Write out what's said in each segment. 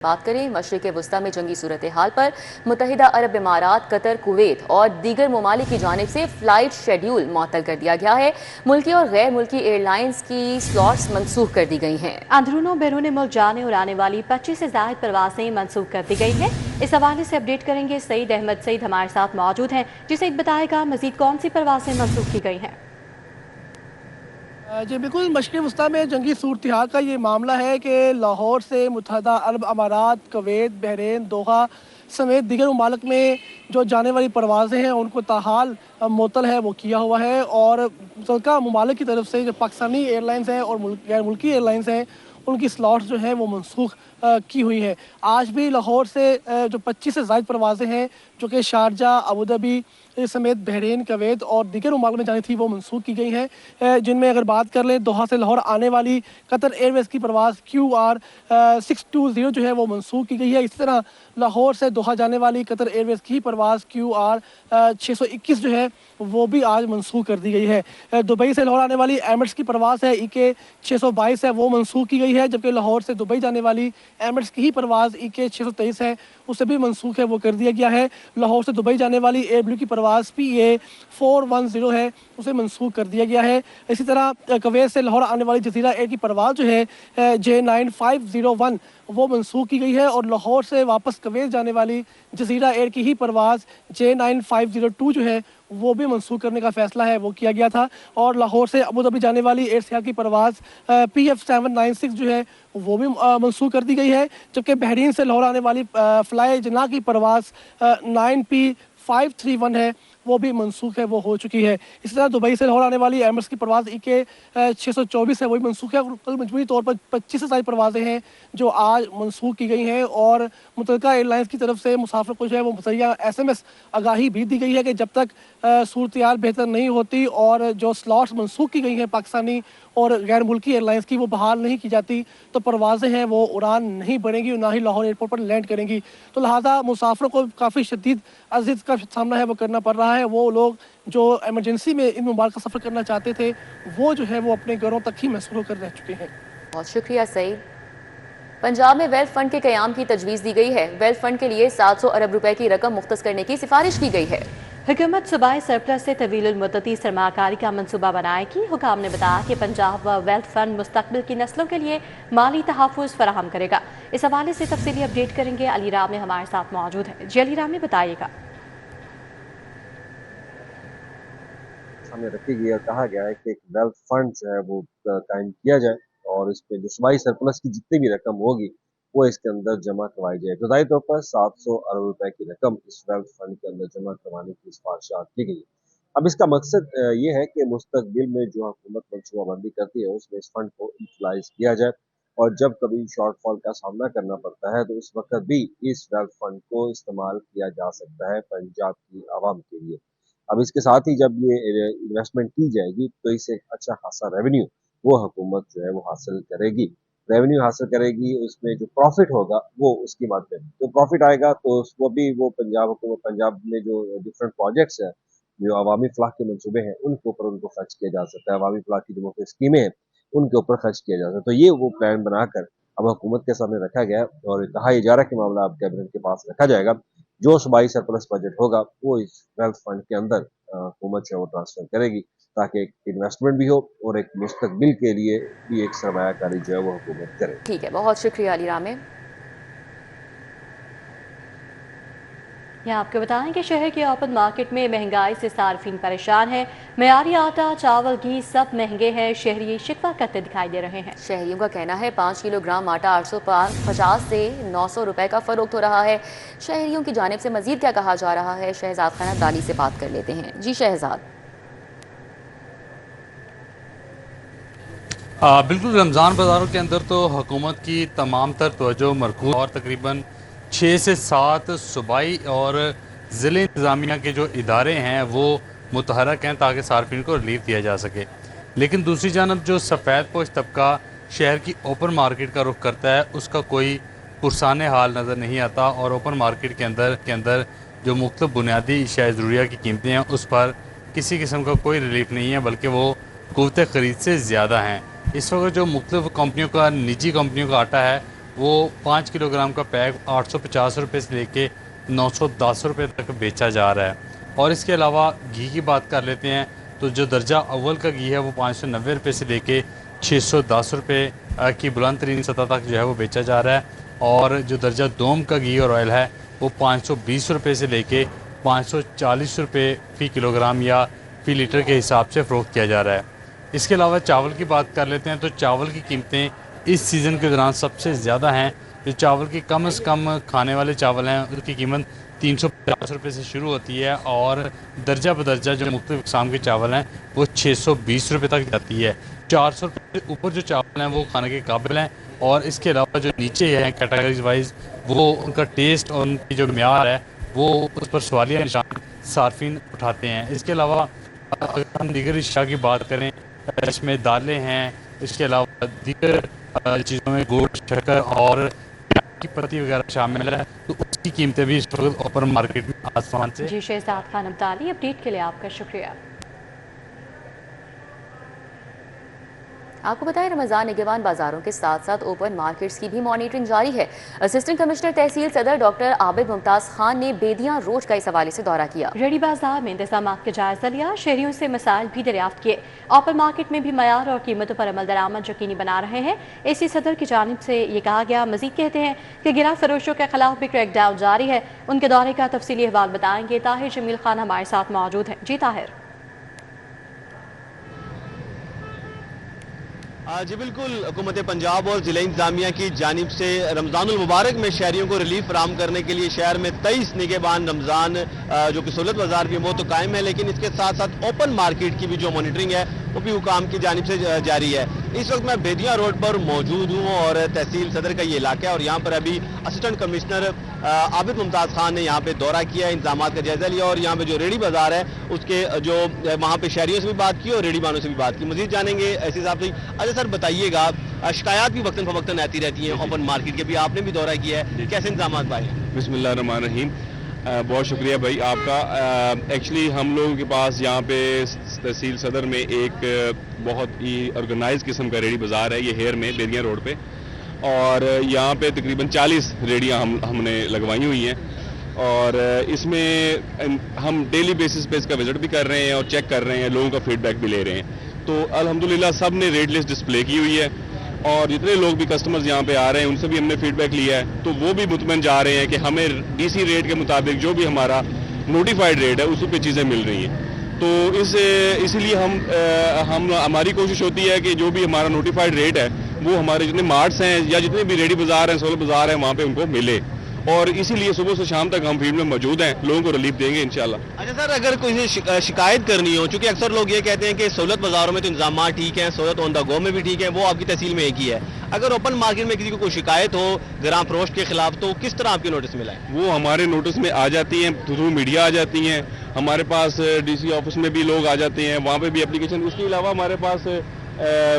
बात करें मशरिक़ वुस्ता में जंगी सूरत हाल पर मुत्तहिदा अरब इमारात, कतर, कुवैत और दीगर ममालिक की जानिब से फ़्लाइट शेड्यूल मुअत्तल कर दिया गया है। मुल्की और गैर मुल्की एयरलाइंस की स्लॉट्स मनसूख कर दी गई हैं। अंदरूनों बैरून मुल्क जाने और आने वाली 25 से ज़ायद परवासें मनसूख कर दी गई हैं। इस हवाले से अपडेट करेंगे सईद अहमद। सईद हमारे साथ मौजूद हैं। जी सईद, बताएगा मजीद कौन सी परवासें मनसूख की गई हैं? जी बिल्कुल, मशरिक़ वुस्ता में जंगी सूरत हाल का ये मामला है कि लाहौर से मुत्तहिदा अरब अमारात, कुवैत, बहरीन, दोहा समेत दीगर ममालिक में जो जाने वाली परवाज़ें हैं उनको ताहाल मुअत्तल है वो किया हुआ है। और मुतल्लिका ममालिक की तरफ से जो पाकिस्तानी एयरलाइंस हैं और गैर मुल्की एयरलाइंस हैं उनकी स्लॉट्स जो हैं वो मनसूख की हुई है। आज भी लाहौर से जो 25 से ज़ायद परवाज़ें हैं जो कि शारजा, अबू धाबी समेत बहरीन, कुवैत और दीगर ममालिक में जानी थी वो मनसूख की गई हैं। जिनमें अगर बात कर लें दोहा से लाहौर आने वाली कतर एयरवेज़ की परवाज़ QR 620 जो है वो मनसूख की गई है। इसी तरह लाहौर से दोहा जाने वाली कतर एयरवेज़ की परवाज़ QR 621 जो है वो भी आज मनसूख कर दी गई है। दुबई से लाहौर आने वाली एमिरेट्स की परवाज़ है EK 622 है वो मनसूख की गई है, जबकि लाहौर से दुबई जाने वाली एमिरेट्स की ही परवाज़ EK 623 है उसे भी मनसूख है वो कर दिया गया है। लाहौर से दुबई जाने वाली एयर ब्लू की परवाज़ PA 410 है उसे मनसूख कर दिया गया है। इसी तरह कुवैत से लाहौर आने वाली जज़ीरा एयर की परवाज़ जो है J9501 वो मनसूख की गई है। और लाहौर से वापस कुवैत जाने वाली जज़ीरा एयर की ही परवाज़ J9502 जो है वो भी मनसूख करने का फ़ैसला है वो किया गया था। और लाहौर से अबू धाबी जाने वाली एयर सियाह की परवाज़ PF 796 जो है वो भी मनसूख कर दी गई है, जबकि बहरीन से लाहौर आने वाली फ़्लाई जना की परवाज़ 9P531 है वो भी मनसूख है वो हो चुकी है। इसी तरह दुबई से लाहौर आने वाली एमिरेट्स की परवाज़ EK 624 है वही मनसूख है। कल मजमूई तौर पर 25 से ज़ायद परवाज़ें हैं जो आज मनसूख की गई हैं। और मुतल्लिका एयरलाइंस की तरफ से मुसाफिर को जो है वो मुसय्या SMS आगाही भी दी गई है कि जब तक सूरत हाल बेहतर नहीं होती और जो स्लॉट्स मनसूख की गई हैं पाकिस्तानी और गैर मुल्की एयरलाइंस की वो बहाल नहीं की जाती तो परवाज़ें हैं वो उड़ान नहीं भरेंगी और ना ही लाहौर एयरपोर्ट पर लैंड करेंगी। तो लिहाजा मुसाफिरों को काफ़ी शदीद अज़ियत का सामना है वो करना पड़ रहा है। वो लोग जो एमरजेंसी में इन मुमालिक का सफ़र करना चाहते थे वो जो है वो अपने घरों तक ही महसूस कर रह चुके हैं। बहुत शुक्रिया सईद। पंजाब में वेल्थ फंड के क़याम की तजवीज़ दी गई है। वेल्थ फंड के लिए 700 अरब रुपए की रकम मुख्तस करने की सिफारिश की गई है। हुकूमत सूबाई सरप्लस से तवील मुद्दती सरमाकारी का मनसूबा बनाएगी। हुकाम ने बताया कि पंजाब व वेल्थ फंड मुस्तकबिल की नस्लों के लिए माली तहफ़्फ़ुज़ फराहम करेगा। इस हवाले से तफसीली अपडेट करेंगे अली राम हमारे साथ मौजूद है। जी अली राम, बताइएगा। सामने रखी गई और कहा गया है कि एक वेल्थ फंड जो है वो कायम किया जाए और इस पे जो सूबाई सरप्लस की जितनी भी रकम होगी वो इसके अंदर जमा करवाई जाए। इब्तदाई तौर पर 700 अरब रुपए की रकम इस वेल्थ फंड के अंदर जमा करवाने की सिफारिशात की गई। अब इसका मकसद ये है कि मुस्तकबिल में जो हुकूमत मनसूबाबंदी करती है उसमें इस फंड को यूटिलाइज किया जाए और जब कभी शॉर्टफॉल का सामना करना पड़ता है तो उस वक्त भी इस वेल्थ फंड को इस्तेमाल किया जा सकता है पंजाब की आवाम के लिए। अब इसके साथ ही जब ये इन्वेस्टमेंट की जाएगी तो इससे एक अच्छा खासा रेवेन्यू वो हुकूमत जो है वो हासिल करेगी। रेवेन्यू हासिल करेगी, उसमें जो प्रॉफिट होगा वो उसकी बात करें। जो प्रॉफिट आएगा तो वो भी वो पंजाब में जो डिफरेंट प्रोजेक्ट्स हैं, जो अवामी फलाह के मंसूबे हैं, उनके ऊपर उनको खर्च किया जा सकता है। अवामी फलाह की जो मुख्तलिफ स्कीमें हैं, उनके ऊपर खर्च किया जा सकता है। तो ये वो प्लान बनाकर अब हुकूमत के सामने रखा गया और कहा यह जा रहा है कि मामला अब कैबिनेट के पास रखा जाएगा। जो सूबाई सरप्लस बजट होगा वो इस वेल्थ फंड के अंदर हुकूमत जो है वो ट्रांसफर करेगी ताकि एक इन्वेस्टमेंट भी हो और एक मुस्तकबिल के लिए भी एक सरमायाकारी जो है वो हुकूमत करे। ठीक है, बहुत शुक्रिया अली राम। यहाँ आपको बताएं कि शहर के ओपन मार्केट में महंगाई से सार्फिन परेशान है। मयारी आटा, चावल, घी सब महंगे हैं। शहरी शिकवा करते दिखाई दे रहे हैं। शहरियों का कहना है 5 किलोग्राम आटा 850 से 900 रुपए का फरोख्त हो रहा है। शहरियों की जानिब से मजीद क्या कहा जा रहा है, शहजाद खान अब्दाली से बात कर लेते हैं। जी शहजाद। बिल्कुल, रमज़ान बाज़ारों के अंदर तो हुकूमत की तमाम तर तवज्जो मरकूज़ और तकरीबन 6 से 7 सूबाई और ज़िले इंतज़ामिया के जो इदारे हैं वो मुतहरक हैं ताकि सार्फिन को रिलीफ दिया जा सके। लेकिन दूसरी जानब जो सफ़ेद पोश तबका शहर की ओपन मार्केट का रुख करता है उसका कोई पुरसाने हाल नज़र नहीं आता और ओपन मार्केट के अंदर जो मुख्तलिफ बुनियादी अशिया ज़रूरिया की कीमतें हैं उस पर किसी किस्म का कोई रिलीफ नहीं है, बल्कि वो क़ुव्वत ख़रीद से ज़्यादा हैं। इस वक्त जो मुख्तलिफ कंपनियों का, निजी कंपनियों का आटा है वो 5 किलोग्राम का पैक 850 रुपये से लेके 910 रुपये तक बेचा जा रहा है। और इसके अलावा घी की बात कर लेते हैं तो जो दर्जा अव्वल का घी है वो 590 रुपये से लेके 610 रुपये की बुलंद तरीन सतह तक जो है वो बेचा जा रहा है। और जो दर्जा दोम का घी और ऑयल है वो 520 रुपये से लेके 540 रुपये फ़ी किलोग्राम या फ़ी लीटर के हिसाब से फ़रोख्त किया जा रहा है। इसके अलावा चावल की बात कर लेते हैं तो चावल की कीमतें इस सीज़न के दौरान सबसे ज़्यादा हैं। जो चावल की कम से कम खाने वाले चावल हैं उसकी कीमत 350 रुपये से शुरू होती है और दर्जा बदर्जा जो मुख्तलिफ़ इक़साम के चावल हैं वो 620 रुपये तक जाती है। 400 रुपये ऊपर जो चावल हैं वो खाने के काबिल हैं। और इसके अलावा जो नीचे हैं कैटेगरीज वाइज वो उनका टेस्ट और उनकी जो म्यार है वो उस पर सवालिया निशान सार्फिन उठाते हैं। इसके अलावा अगर हम दीगर अशिया की बात करें इसमें दालें हैं, इसके अलावा दीगर चीज़ों में गोश्त, शक्कर और की पत्ती वगैरह शामिल है तो उसकी कीमतें भी इस वक्त ओपन मार्केट में आसमान से। जी शहजाद खान अब्दाली, अपडेट के लिए आपका शुक्रिया। आपको बताएं रमज़ान निगहबान बाजारों के साथ साथ ओपन मार्केट्स की भी मॉनिटरिंग जारी है। असिस्टेंट कमिश्नर तहसील सदर डॉक्टर आबिद मुमताज़ खान ने बेदियां रोड का इस हवाले से दौरा किया। रेडी बाजार में इंतजाम का जायजा लिया, शहरियों से मसाइल भी दरियाफ्त किए। ओपन मार्केट में भी मयार और कीमतों पर अमल दरामद यकीनी बना रहे हैं। एसी सदर की जानिब से ये कहा गया। मजीद कहते हैं कि गिरा फरोशों के खिलाफ भी क्रैकडाउन जारी है। उनके दौरे का तफसीली अहवाल बताएंगे। ताहिर जमील खान हमारे साथ मौजूद हैं। जी ताहिर। जी बिल्कुल, हुकूमत पंजाब और ज़िला इंतजामिया की जानिब से रमज़ानुल मुबारक में शहरियों को रिलीफ फराहम करने के लिए शहर में 23 निगहबान रमज़ान जो कि सहूलत बाजार भी वो तो कायम है, लेकिन इसके साथ साथ ओपन मार्केट की भी जो मॉनिटरिंग है वो भी हुकाम की जानिब से जारी है। इस वक्त मैं बेदिया रोड पर मौजूद हूँ और तहसील सदर का ये इलाका है और यहाँ पर अभी असिस्टेंट कमिश्नर आबिद मुमताज़ खान ने यहाँ पे दौरा किया, इंतजाम का जायजा लिया और यहाँ पे जो रेडी बाजार है उसके जो वहाँ पे शहरियों से भी बात की और रेडी बानों से भी बात की। मजीद जानेंगे ऐसे हिसाब से। अच्छा सर बताइएगा, शिकायत भी वक्तन फवक्तन आती रहती हैं ओपन मार्केट के भी, आपने भी दौरा किया है, कैसे इंतजाम पाए हैं? बिस्मिल्लाहिर्रहमानिर्रहीम, बहुत शुक्रिया भाई आपका। एक्चुअली हम लोगों के पास यहाँ पे तहसील सदर में एक बहुत ही ऑर्गेनाइज किस्म का रेडी बाज़ार है, ये हेयर में बेदिया रोड पे, और यहाँ पे तकरीबन 40 रेडियाँ हमने लगवाई हुई हैं और इसमें हम डेली बेसिस पे इसका विजिट भी कर रहे हैं और चेक कर रहे हैं, लोगों का फीडबैक भी ले रहे हैं। तो अल्हम्दुलिल्लाह सब ने रेट लिस्ट डिस्प्ले की हुई है और जितने लोग भी कस्टमर्स यहाँ पे आ रहे हैं उनसे भी हमने फीडबैक लिया है, तो वो भी मुतमईन जा रहे हैं कि हमें डीसी रेट के मुताबिक जो भी हमारा नोटिफाइड रेट है उसी पे चीज़ें मिल रही हैं। तो इसीलिए हम हमारी कोशिश होती है कि जो भी हमारा नोटिफाइड रेट है वो हमारे जितने मार्ट्स हैं या जितने भी रेडी बाजार हैं, सोलर बाजार हैं, वहाँ पे उनको मिले और इसीलिए सुबह से शाम तक हम फील्ड में मौजूद हैं, लोगों को रिलीफ देंगे इंशाल्लाह। अच्छा सर, अगर कोई शिकायत करनी हो, चूंकि अक्सर लोग ये कहते हैं कि सहूलत बाजारों में तो इंतजाम ठीक है, सहूलत ऑन द गो में भी ठीक है, वो आपकी तहसील में एक ही है, अगर ओपन मार्केट में किसी को कोई शिकायत हो ग्राम फरोश के खिलाफ तो किस तरह आपके नोटिस मिला है? वो हमारे नोटिस में आ जाती हैं, थ्रू मीडिया आ जाती हैं, हमारे पास डीसी ऑफिस में भी लोग आ जाते हैं, वहाँ पे भी एप्लीकेशन। इसके अलावा हमारे पास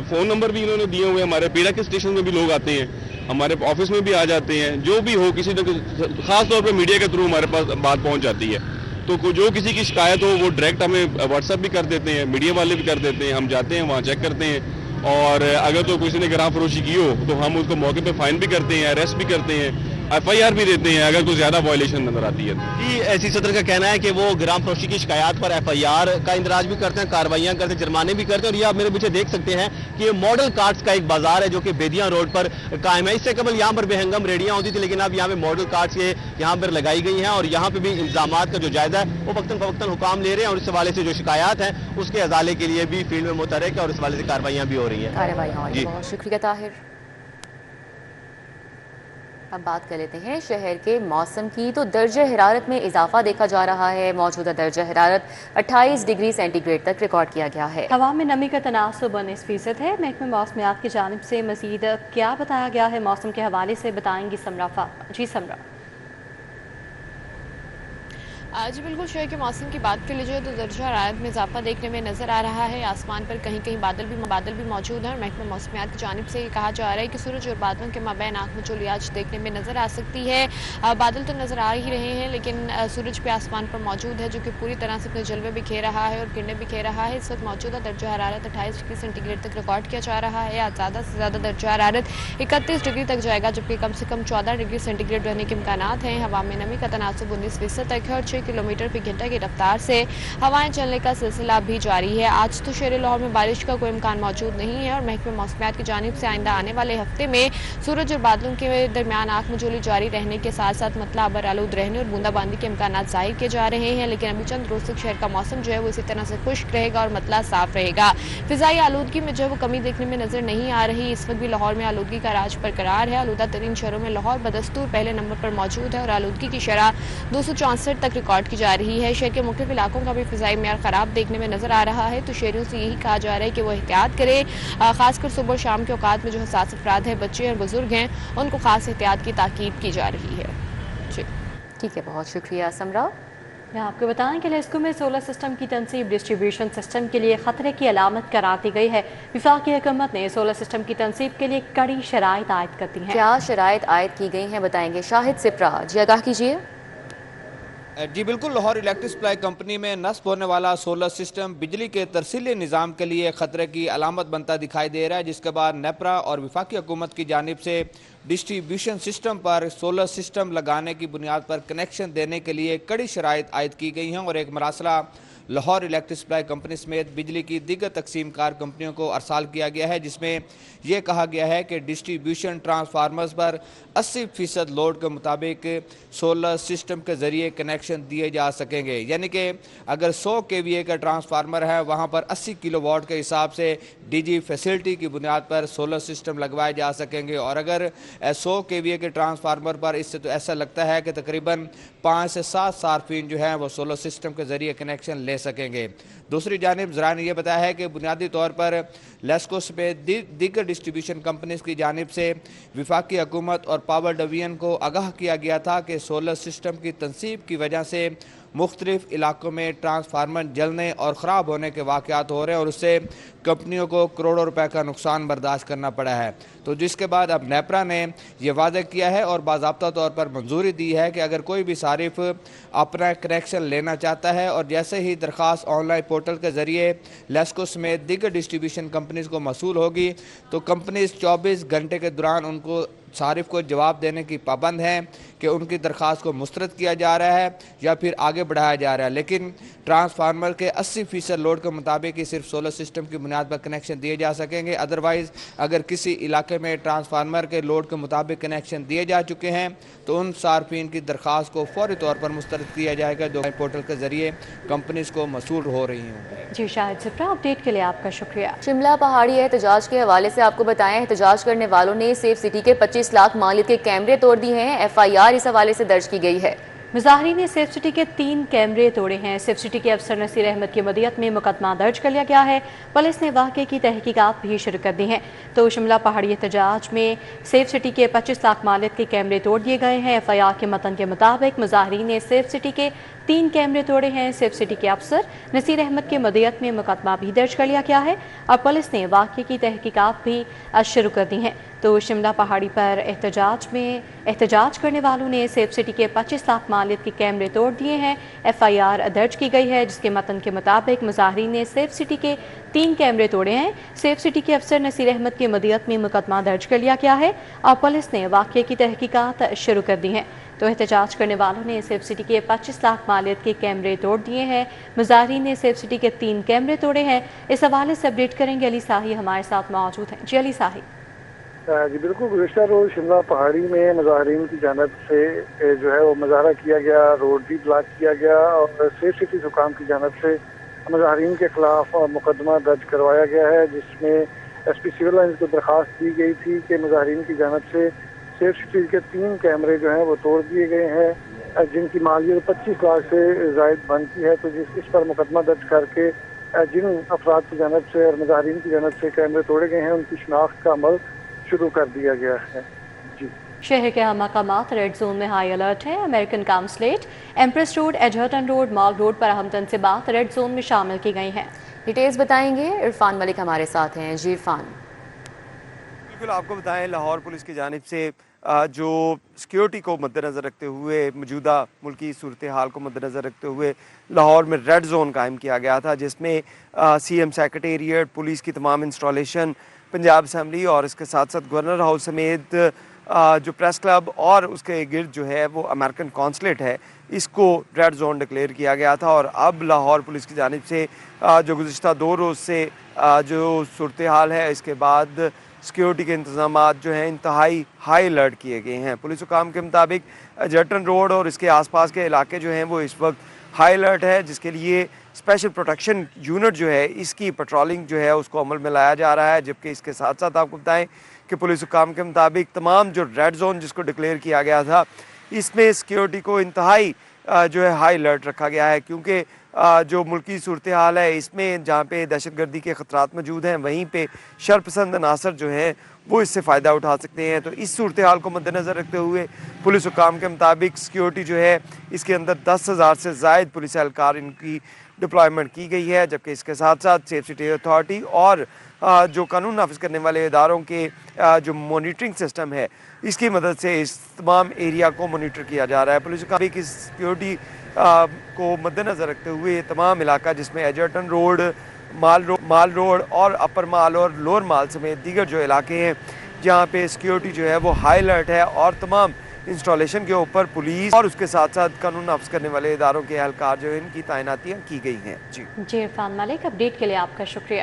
फ़ोन नंबर भी इन्होंने दिए हुए हैं, हमारे पेड़ा के स्टेशन में भी लोग आते हैं, हमारे ऑफिस में भी आ जाते हैं, जो भी हो किसी न खास तौर पे मीडिया के थ्रू हमारे पास बात पहुंच जाती है। तो जो किसी की शिकायत हो वो डायरेक्ट हमें व्हाट्सएप भी कर देते हैं, मीडिया वाले भी कर देते हैं, हम जाते हैं वहाँ चेक करते हैं और अगर तो किसी ने ग्राम फरोशी की हो तो हम उसको मौके पे फाइन भी करते हैं, अरेस्ट भी करते हैं, FIR भी देते हैं अगर कोई ज्यादा वायलेशन नजर आती है। जी, एसी सदर का कहना है कि वो ग्राम फरोशी की शिकायत पर FIR का इंदराज भी करते हैं, कार्रवाइयां करते हैं, जुर्माने भी करते हैं। और ये आप मेरे पीछे देख सकते हैं कि ये मॉडल कार्ड्स का एक बाजार है जो कि बेदिया रोड पर कायम है। इससे कबल यहाँ पर बेहंगम रेडियां होती थी, लेकिन अब यहाँ पे मॉडल कार्ड्स ये यहाँ पर लगाई गई हैं और यहाँ पे भी इंतजाम का जो जायजा है वो वक्तन फवक्तन हुकाम ले रहे हैं और इस हवाले से जो शिकायत है उसके अजाले के लिए भी फील्ड में मुतहरिक है और इस हवाले से कार्रवाइयां भी हो रही है। बहुत शुक्रिया ताहिर। अब बात कर लेते हैं शहर के मौसम की। तो दर्जे हरारत में इजाफा देखा जा रहा है। मौजूदा दर्जा हरारत 28 डिग्री सेंटीग्रेड तक रिकॉर्ड किया गया है। हवा में नमी का तनासुब 19% है। महकमे मौसमियात की जानिब से मजीद क्या बताया गया है मौसम के हवाले से बताएंगी समरा फातमा। जी समरा। जी बिल्कुल, शहर के मौसम की बात कर लीजिए तो दर्जा हरारत में इजाफा देखने में नज़र आ रहा है। आसमान पर कहीं कहीं बादल भी मौजूद हैं और महकमा मौसमियात की जानिब से ये कहा जा रहा है कि सूरज और बादलों के माबैन आँख मिचौली आज देखने में नज़र आ सकती है। बादल तो नज़र आ ही रहे हैं, लेकिन सूरज पे आसमान पर मौजूद है, जो कि पूरी तरह से अपने जलवे बिखेर रहा है और किरणें बिखेर रहा है। इस वक्त मौजूदा दर्जा हरारत 28 डिग्री सेंटीग्रेड तक रिकॉर्ड किया जा रहा है। आज ज़्यादा से ज़्यादा दर्जा हरारत 31 डिग्री तक जाएगा, जबकि कम से कम 14 डिग्री सेंटीग्रेड रहने के इम्कानात हैं। हवा में नमी का तनासुब 19% तक है और 6 किलोमीटर फी घंटा की रफ्तार से हवाएं चलने का सिलसिला भी जारी है। आज तो शहर लाहौर में बारिश का कोई इम्कान मौजूद नहीं है और महकमे मौसमियात की जानिब से आइंदा आने वाले हफ्ते में सूरज और बादलों के दरमियान आँख मिचौली जारी रहने के साथ साथ मतला अबर आलूद रहने और बूंदाबांदी के इम्कान जाहिर किए जा रहे हैं। लेकिन अभी चंद रोज तक शहर का मौसम जो है वो इसी तरह से खुश्क रहेगा और मतला साफ रहेगा। फिजाई आलूदगी में जो है वो कमी देखने में नजर नहीं आ रही। इस वक्त भी लाहौर में आलूदगी का राज बरकरार है। आलूदा तरीन शहरों में लाहौर बदस्तूर पहले नंबर पर मौजूद है और आलूदगी की शरह 264 तक रिकॉर्ड की जा रही है। शहर के मुख्तलिफ इलाकों का भी फिजाई मेयार खराब देखने में नजर आ रहा है, तो शहरियों से यही कहा जा रहा है कि वो एहतियात करें। खासकर सुबह और शाम के औकात में जो हसास अफराद हैं, बच्चे और बुजुर्ग हैं, उनको खास एहतियात की ताकीद की जा रही है। जी ठीक है, बहुत शुक्रिया समरा। मैं आपको बताएं कि लेस्को में सोलर सिस्टम की तनसीब डिस्ट्रीब्यूशन सिस्टम के लिए खतरे की अलामत करार दी गई है। वफाकी हुकूमत ने सोलर सिस्टम की तनसीब के लिए कड़ी शराइत आयद करती हैं। क्या शराइत आयद की गई हैं, बताएंगे शाहिद सिप्रा। जी आगाह कीजिए। जी बिल्कुल, लाहौर इलेक्ट्रिक सप्लाई कंपनी में नस्ब होने वाला सोलर सिस्टम बिजली के तरसीली निज़ाम के लिए खतरे की अलामत बनता दिखाई दे रहा है, जिसके बाद नेपरा और वफाकी हुकूमत की जानिब से डिस्ट्रीब्यूशन सिस्टम पर सोलर सिस्टम लगाने की बुनियाद पर कनेक्शन देने के लिए कड़ी शराइत आयद की गई हैं और एक मरासला लाहौर इलेक्ट्रिक सप्लाई कंपनी समेत बिजली की दीगर तकसीम कार कंपनियों को अरसाल किया गया है, जिसमें यह कहा गया है कि डिस्ट्रीब्यूशन ट्रांसफार्मर्स पर 80% लोड के मुताबिक सोलर सिस्टम के ज़रिए कनेक्शन दिए जा सकेंगे। यानी कि अगर 100 kVA का ट्रांसफार्मर है, वहाँ पर 80 किलोवाट के हिसाब से डीजी फैसिलिटी की बुनियाद पर सोलर सिस्टम लगवाए जा सकेंगे। और अगर 100 kVA के ट्रांसफार्मर पर इससे तो ऐसा लगता है कि तकरीबन 5 से 7 सार्फिन जो हैं वो सोलर सिस्टम के ज़रिए कनेक्शन ले सकेंगे। दूसरी जानिब ज़रा ने यह बताया है कि बुनियादी तौर पर लेस्को में दीगर डिस्ट्रीब्यूशन कंपनीज की जानिब से वफाकी हुकूमत और पावर डिवीजन को आगाह किया गया था कि सोलर सिस्टम की तनसीब की वजह से मुख्तलिफ इलाकों में ट्रांसफार्मर जलने और ख़राब होने के वाक़यात हो रहे हैं और उससे कंपनियों को करोड़ों रुपए का नुकसान बर्दाश्त करना पड़ा है। तो जिसके बाद अब नेपरा ने यह वादा किया है और बाज़ाब्ता तौर पर मंजूरी दी है कि अगर कोई भी सारिफ अपना कनेक्शन लेना चाहता है और जैसे ही दरख्वास्त ऑनलाइन पोर्टल के ज़रिए लेस्को समेत दीगर डिस्ट्रीब्यूशन कंपनीज़ को मसूल होगी, तो कंपनीज 24 घंटे के दौरान उनको सारिफ को जवाब देने की पाबंद हैं कि उनकी दरख्वास्त को मुस्तरद किया जा रहा है या फिर आगे बढ़ाया जा रहा है। लेकिन ट्रांसफार्मर के 80% लोड के मुताबिक ही सिर्फ सोलर सिस्टम की बुनियाद पर कनेक्शन दिए जा सकेंगे। अदरवाइज़ अगर किसी इलाके में ट्रांसफार्मर के लोड के मुताबिक कनेक्शन दिए जा चुके हैं तो उन सार्फिन की दरख्वास्त को फौरी तौर पर मुस्तरद किया जाएगा, जो पोर्टल के ज़रिए कंपनीज़ को मसूल हो रही होंगी। जी शाहिद सिप्रा, अपडेट के लिए आपका शुक्रिया। शिमला पहाड़ी एहतजाज के हवाले से आपको बताएं, एहतजाज करने वालों ने सेफ सिटी के 25 लाख मालिक के कैमरे तोड़ दिए हैं। FIR इस हवाले से दर्ज की गई है। मुजाहिरीन ने सेफ सिटी के 3 कैमरे तोड़े हैं। सेफ सिटी के अफसर नसीर अहमद की मदीयत में मुकदमा दर्ज कर लिया गया है। पुलिस ने वाक़े की तहकीकात भी शुरू कर दी हैं। तो शिमला पहाड़ी एहतजाज में सेफ सिटी के 25 लाख मालिक के कैमरे तोड़ दिए गए हैं। FIR के मतन के मुताबिक मुजाहिरीन ने सेफ सिटी के 3 कैमरे तोड़े हैं। सेफ सिटी के अफसर नसीर अहमद के मदीयत में मुकदमा भी दर्ज कर लिया गया है और पुलिस ने वाक़े की तहकीकात भी शुरू कर दी हैं। तो शिमला पहाड़ी पर एहतजाज करने वालों ने सेफ सिटी के 25 लाख मालिक के कैमरे तोड़ दिए हैं। FIR दर्ज की गई है, जिसके मतन के मुताबिक मुजाहिरीन ने सेफ सिटी के 3 कैमरे तोड़े हैं। सेफ सिटी के अफसर नसीर अहमद की मदीयत में मुकदमा दर्ज कर लिया गया है और पुलिस ने वाक़े की तहकीकात शुरू कर दी हैं। तो एहतजाज करने वालों ने सेफ सिटी के 25 लाख मालिक के कैमरे तोड़ दिए हैं। मुजाहिरीन ने सेफ सिटी के 3 कैमरे तोड़े हैं। इस हवाले से अपडेट करेंगे अली साही हमारे साथ मौजूद हैं। जी अली साही। जी बिल्कुल, गुज़िश्ता रोज शिमला पहाड़ी में मुजाहिरीन की जानब से जो है वो मुजाहरा किया गया, रोड भी ब्लॉक किया गया और सेफ सिटी हुकाम की जानब से मुजाहिरीन के खिलाफ मुकदमा दर्ज करवाया गया है, जिसमें SP सिविल लाइन्स को दरख्वास्त दी गई थी कि मुजाहिरीन की जानब से सेफ सिटी के 3 कैमरे जो हैं वो तोड़ दिए गए हैं, जिनकी मालियत 25 लाख से ज़ायद बनती है। तो इस पर मुकदमा दर्ज करके जिन अफराद की जानब से और मुजाहिरीन की जानब से कैमरे तोड़े गए हैं, उनकी शनाख्त का अमल शुरू कर दिया गया है। जी शहर के अहम मकामात रेड जोन में हाई अलर्ट है। American consulate, Empress Road, Egerton Road, Mall Road पर अहम तनसीबात रेड जोन में शामिल की गई हैं। डिटेल्स बताएंगे इरफान मलिक हमारे साथ हैं। जी इरफान। बिल्कुल, आपको बताएं लाहौर पुलिस की जानिब से जो सिक्योरिटी को मद्देनज़र रखते हुए, मौजूदा मुल्की सूरत हाल को मद्देनज़र रखते हुए लाहौर में रेड जोन कायम किया गया था, जिसमें CM सेक्रेटेरिएट, पुलिस की तमाम इंस्टॉलेशन, पंजाब असम्बली और इसके साथ साथ गवर्नर हाउस समेत जो प्रेस क्लब और उसके गिर्द जो है वो अमेरिकन कॉन्सुलेट है, इसको रेड जोन डिक्लेयर किया गया था। और अब लाहौर पुलिस की जानिब से जो गुज़िश्ता 2 रोज़ से जो सूरत हाल है, इसके बाद सिक्योरिटी के इंतजाम जो हैं इंतहाई हाई अलर्ट किए गए हैं। पुलिस हुकाम के मुताबिक एजर्टन रोड और इसके आसपास के इलाके जो हैं वो इस वक्त हाई अलर्ट है, जिसके लिए स्पेशल प्रोटेक्शन यूनिट जो है इसकी पेट्रोलिंग जो है उसको अमल में लाया जा रहा है। जबकि इसके साथ साथ आपको बताएं कि पुलिस हुकाम के मुताबिक तमाम जो रेड जोन जिसको डिक्लेयर किया गया था, इसमें सिक्योरिटी को इंतहाई जो है हाई अलर्ट रखा गया है, क्योंकि जो मुल्की सूरत हाल है इसमें जहाँ पे दहशतगर्दी के ख़तरात मौजूद हैं, वहीं पे शरपसंद अनासर जो हैं वो इससे फ़ायदा उठा सकते हैं। तो इस सूरत हाल को मद्देनज़र रखते हुए पुलिस हुकाम के मुताबिक सिक्योरिटी जो है इसके अंदर 10,000 से ज़ायद पुलिस एहलकार इनकी डिप्लॉयमेंट की गई है। जबकि इसके साथ साथ सेफ सिटी अथॉरिटी और जो कानून नाफिज करने वाले इदारों के जो मॉनिटरिंग सिस्टम है, इसकी मदद से इस तमाम एरिया को मॉनिटर किया जा रहा है। पुलिस हुकाम की सिक्योरिटी को मद्देनज़र रखते हुए तमाम इलाका, जिसमें एजर्टन रोड, माल रोड और अपर माल और लोअर माल समेत दीगर जो इलाके हैं जहाँ पे सिक्योरिटी जो है वो हाई अलर्ट है और तमाम इंस्टॉलेशन के ऊपर पुलिस और उसके साथ साथ कानून नाफिज करने वाले इदारों के एहलकार जो है इनकी तैनातियाँ की गई हैं। जी इरफान मलिक, अपडेट के लिए आपका शुक्रिया।